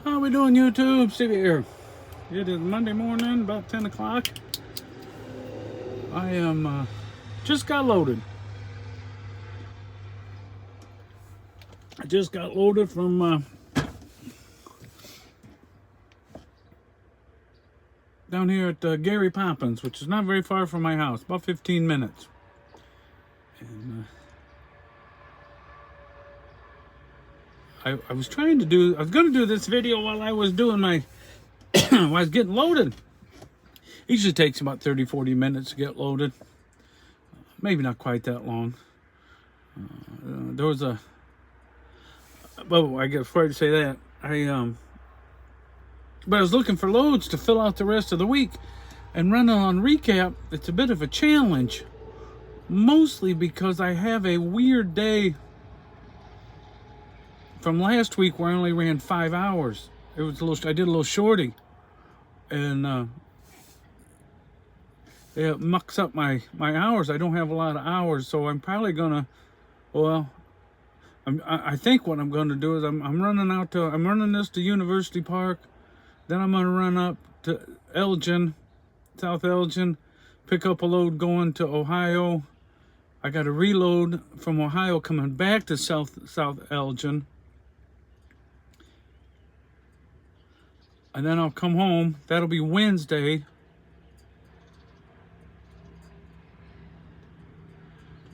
How we doing, YouTube? Stevie here. It is Monday morning, about 10 o'clock. I am just got loaded. I just got loaded from down here at Gary Poppins, which is not very far from my house, about 15 minutes. And I was going to do this video while I was doing my, while I was getting loaded. It usually takes about 30-40 minutes to get loaded. Maybe not quite that long. There was a, well, I guess before I say that, but I was looking for loads to fill out the rest of the week, and running on recap, it's a bit of a challenge, mostly because I have a weird day from last week where I only ran 5 hours. It was I did a little shorty, and it mucks up my hours. I don't have a lot of hours, so I'm probably gonna, well, I think what I'm gonna do is I'm running this to University Park, then I'm gonna run up to Elgin, South Elgin, pick up a load going to Ohio. I got a reload from Ohio coming back to South Elgin, and then I'll come home. That'll be Wednesday. Do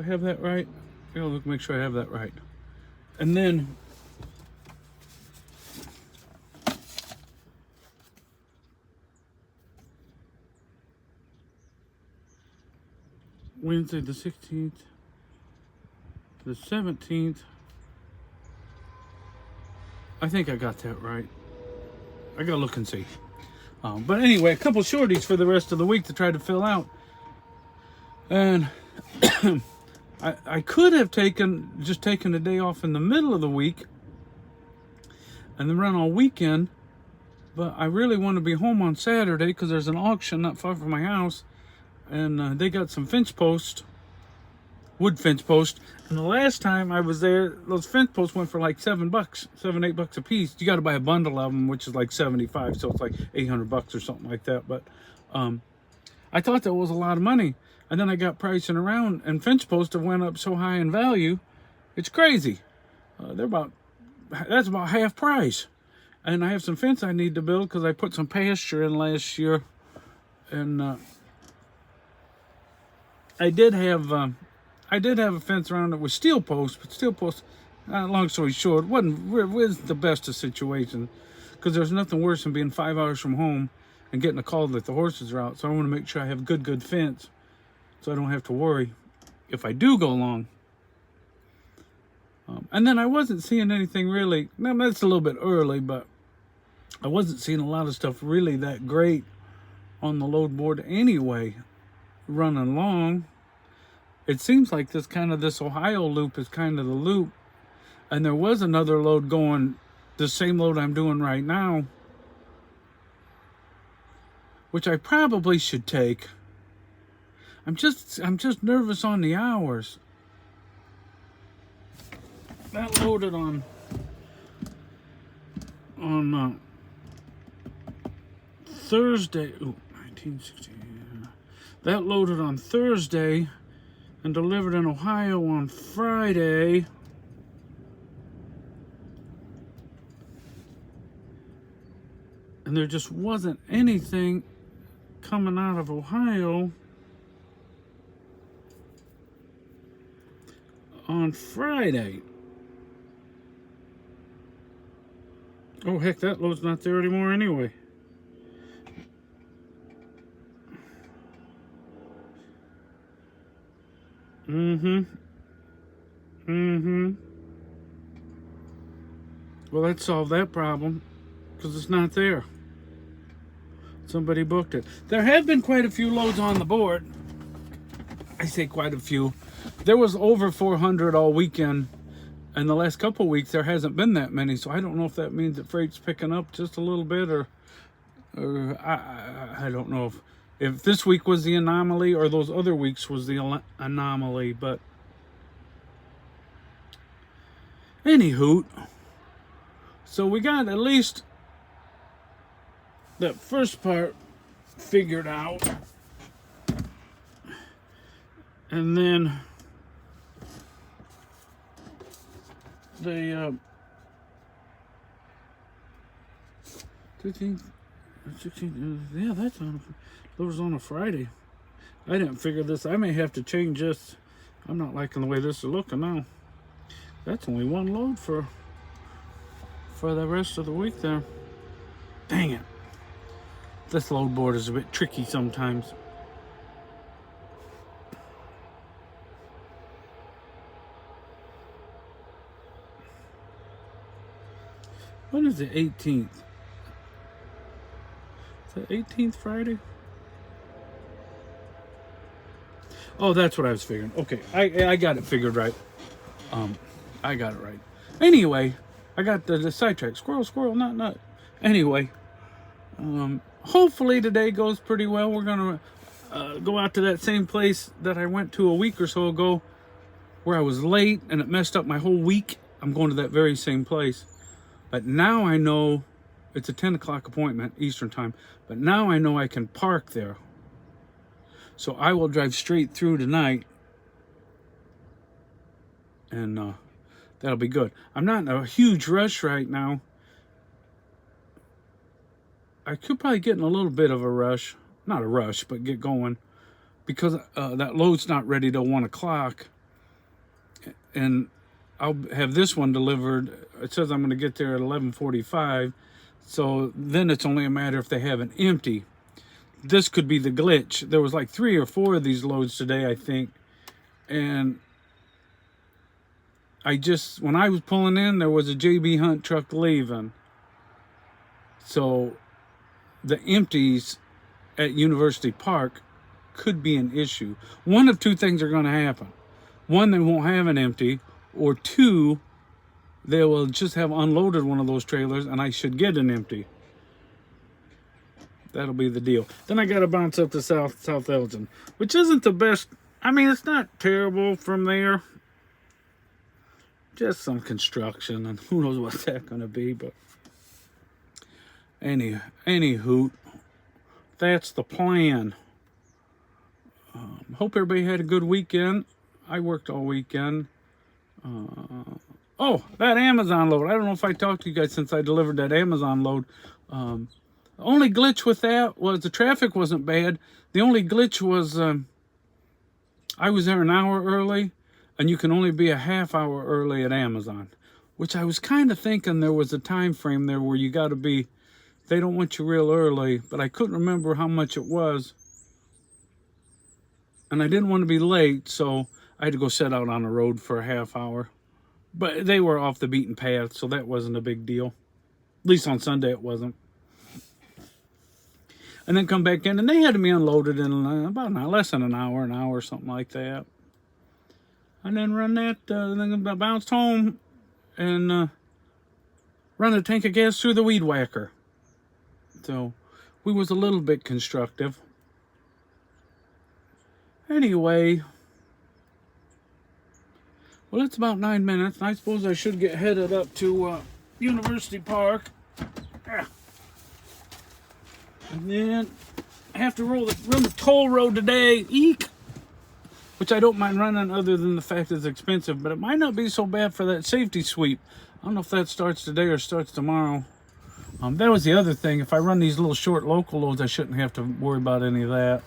I have that right? Yeah, look, make sure I have that right. And then Wednesday the 16th, the 17th. I think I got that right. I gotta look and see. But anyway, a couple shorties for the rest of the week to try to fill out. And I could have just taken a day off in the middle of the week and then run all weekend, but I really want to be home on Saturday because there's an auction not far from my house, and they got some fence posts, wood fence posts. And the last time I was there, those fence posts went for like $7, $8 a piece. You got to buy a bundle of them, which is like 75, so it's like $800 or something like that. But I thought that was a lot of money. And then I got pricing around, and fence posts have went up so high in value, it's crazy. That's about half price. And I have some fence I need to build because I put some pasture in last year, and I did have a fence around it with steel posts, but steel posts, long story short, wasn't the best of situations, because there's nothing worse than being 5 hours from home and getting a call that the horses are out. So I want to make sure I have good fence, so I don't have to worry if I do go long. And then I wasn't seeing anything really, now that's a little bit early, but I wasn't seeing a lot of stuff really that great on the load board anyway, running long. It seems like this Ohio loop is kind of the loop. And there was another load going, the same load I'm doing right now, which I probably should take. I'm just nervous on the hours. That loaded on Thursday. Ooh, 1960. That loaded on Thursday and delivered in Ohio on Friday. And there just wasn't anything coming out of Ohio on Friday. Oh, heck, that load's not there anymore anyway. Well, that solved that problem, because it's not there. Somebody booked it. There have been quite a few loads on the board. I say quite a few. There was over 400 all weekend, and the last couple weeks there hasn't been that many, so I don't know if that means that freight's picking up just a little bit, or I don't know if this week was the anomaly or those other weeks was the anomaly. But anywho, so we got at least that first part figured out, and then the 15th, 16th, yeah, that's on. It was on a Friday. I didn't figure this. I may have to change this. I'm not liking the way this is looking now. That's only one load for the rest of the week there. Dang it. This load board is a bit tricky sometimes. When is the 18th? Is that 18th Friday? Oh, that's what I was figuring. Okay, I got it figured right. I got it right. Anyway, I got the sidetrack. Squirrel, nut. Anyway, hopefully today goes pretty well. We're gonna go out to that same place that I went to a week or so ago, where I was late and it messed up my whole week. I'm going to that very same place, but now I know it's a 10 o'clock appointment Eastern time. But now I know I can park there. So I will drive straight through tonight, and that'll be good. I'm not in a huge rush right now. I could probably get in a little bit of a rush. Not a rush, but get going. Because that load's not ready till 1 o'clock. And I'll have this one delivered. It says I'm going to get there at 11:45. So then it's only a matter if they have an empty. This could be the glitch. There was like 3 or 4 of these loads today, I think. And when I was pulling in, there was a JB Hunt truck leaving. So the empties at University Park could be an issue. One of 2 things are going to happen. 1, they won't have an empty. Or 2, they will just have unloaded one of those trailers and I should get an empty. That'll be the deal. Then I got to bounce up to South Elgin, which isn't the best. I mean, it's not terrible from there. Just some construction, and who knows what's that going to be. But any hoot, that's the plan. Hope everybody had a good weekend. I worked all weekend. Oh, that Amazon load. I don't know if I talked to you guys since I delivered that Amazon load. The only glitch with that was the traffic wasn't bad. The only glitch was I was there an hour early, and you can only be a half hour early at Amazon, which I was kind of thinking there was a time frame there where you got to be, they don't want you real early, but I couldn't remember how much it was. And I didn't want to be late, so I had to go sit out on the road for a half hour. But they were off the beaten path, so that wasn't a big deal. At least on Sunday it wasn't. And then come back in, and they had me unloaded in about less than an hour, something like that. And then run that, then bounced home and run a tank of gas through the weed whacker. So we was a little bit constructive. Anyway, well, it's about 9 minutes, and I suppose I should get headed up to University Park. And then I have to run the toll road today, eek, which I don't mind running other than the fact it's expensive, but it might not be so bad for that safety sweep. I don't know if that starts today or starts tomorrow. That was the other thing. If I run these little short local loads, I shouldn't have to worry about any of that,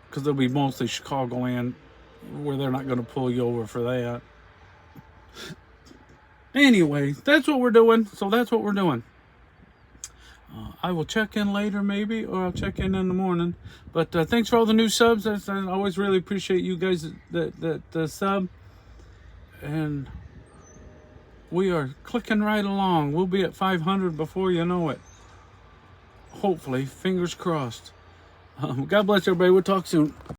because they'll be mostly Chicagoland, where they're not going to pull you over for that. Anyway, that's what we're doing. So that's what we're doing. I will check in later maybe, or I'll check in the morning. But thanks for all the new subs. I always really appreciate you guys that sub. And we are clicking right along. We'll be at 500 before you know it. Hopefully, fingers crossed. God bless everybody. We'll talk soon.